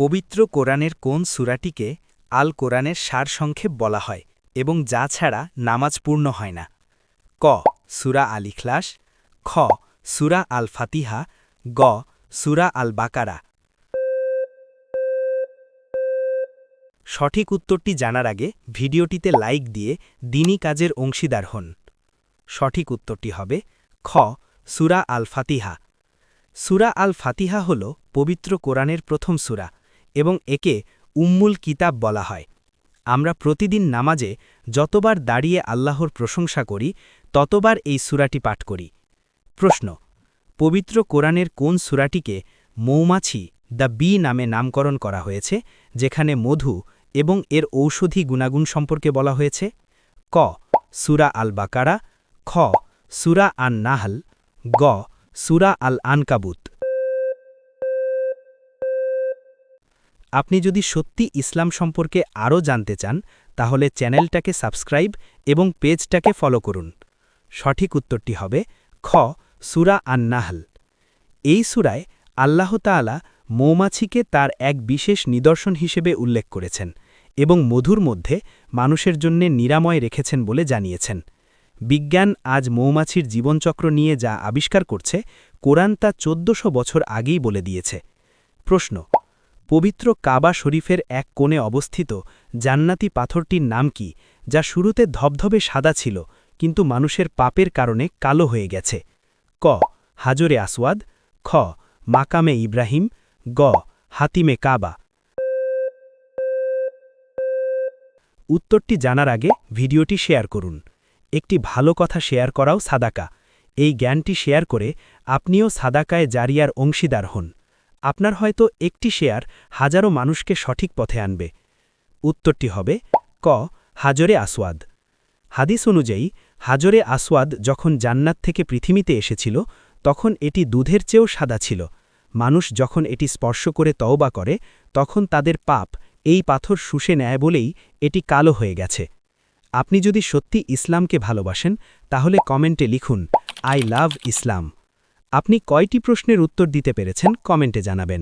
পবিত্র কোরআনের কোন সূরাটিকে আল কোরআনের সারসংক্ষেপ বলা হয় এবং যা ছাড়া নামাজ পূর্ণ হয় না? ক. সূরা আল ইখলাস, খ. সূরা আল ফাতিহা, গ. সূরা আল বাকারা। সঠিক উত্তরটি জানার আগে ভিডিওটিতে লাইক দিয়ে দ্বীনি কাজের অংশীদার হন। সঠিক উত্তরটি হবে খ. সূরা আল ফাতিহা। সূরা আল ফাতিহা হল পবিত্র কোরআনের প্রথম সূরা এবং একে উম্মুল কিতাব বলা হয়। আমরা প্রতিদিন নামাজে যতবার দাঁড়িয়ে আল্লাহর প্রশংসা করি ততবার এই সূরাটি পাঠ করি। প্রশ্ন: পবিত্র কোরআনের কোন সূরাটিকে মৌমাছি দ্য বি নামে নামকরণ করা হয়েছে, যেখানে মধু এবং এর ঔষধি গুণাগুণ সম্পর্কে বলা হয়েছে? ক. সূরা আল বাকারা, খ. সূরা আন নাহল, গ. সূরা আল আনকাবুত। আপনি যদি সত্যি ইসলাম সম্পর্কে আরও জানতে চান তাহলে চ্যানেলটাকে সাবস্ক্রাইব এবং পেজটাকে ফলো করুন। সঠিক উত্তরটি হবে খ. সূরা আন নাহল। এই সূরায় আল্লাহ তাআলা মৌমাছিকে তার এক বিশেষ নিদর্শন হিসেবে উল্লেখ করেছেন এবং মধুর মধ্যে মানুষের জন্য নিরাময় রেখেছেন বলে জানিয়েছেন। বিজ্ঞান আজ মৌমাছির জীবনচক্র নিয়ে যা আবিষ্কার করছে, কোরআন তা ১৪০০ বছর আগেই বলে দিয়েছে। প্রশ্ন: পবিত্র কাবা শরীফের এক কোণে অবস্থিত জান্নাতি পাথরটির নাম কি, যা শুরুতে ধবধবে সাদা ছিল কিন্তু মানুষের পাপের কারণে কালো হয়ে গেছে? ক. হাজরে আসওয়াদ, খ. মাকামে ইব্রাহিম, গ. হাতিমে কাবা। উত্তরটি জানার আগে ভিডিওটি শেয়ার করুন। একটি ভালো কথা শেয়ার করাও সাদাকা। এই জ্ঞানটি শেয়ার করে আপনিও সাদাকায়ে জারিয়ার অংশীদার হন। আপনার হয়তো একটি শেয়ার হাজারো মানুষকে সঠিক পথে আনবে। উত্তরটি হবে ক. হাজরে আসওয়াদ। হাদিস অনুযায়ী হাজরে আসওয়াদ যখন জান্নাত থেকে পৃথিবীতে এসেছিল তখন এটি দুধের চেয়েও সাদা ছিল। মানুষ যখন এটি স্পর্শ করে তওবা করে তখন তাদের পাপ এই পাথর শুষে নেয় বলেই এটি কালো হয়ে গেছে। আপনি যদি সত্যি ইসলামকে ভালোবাসেন তাহলে কমেন্টে লিখুন, আই লাভ ইসলাম। আপনি কয়টি প্রশ্নের উত্তর দিতে পেরেছেন কমেন্টে জানাবেন।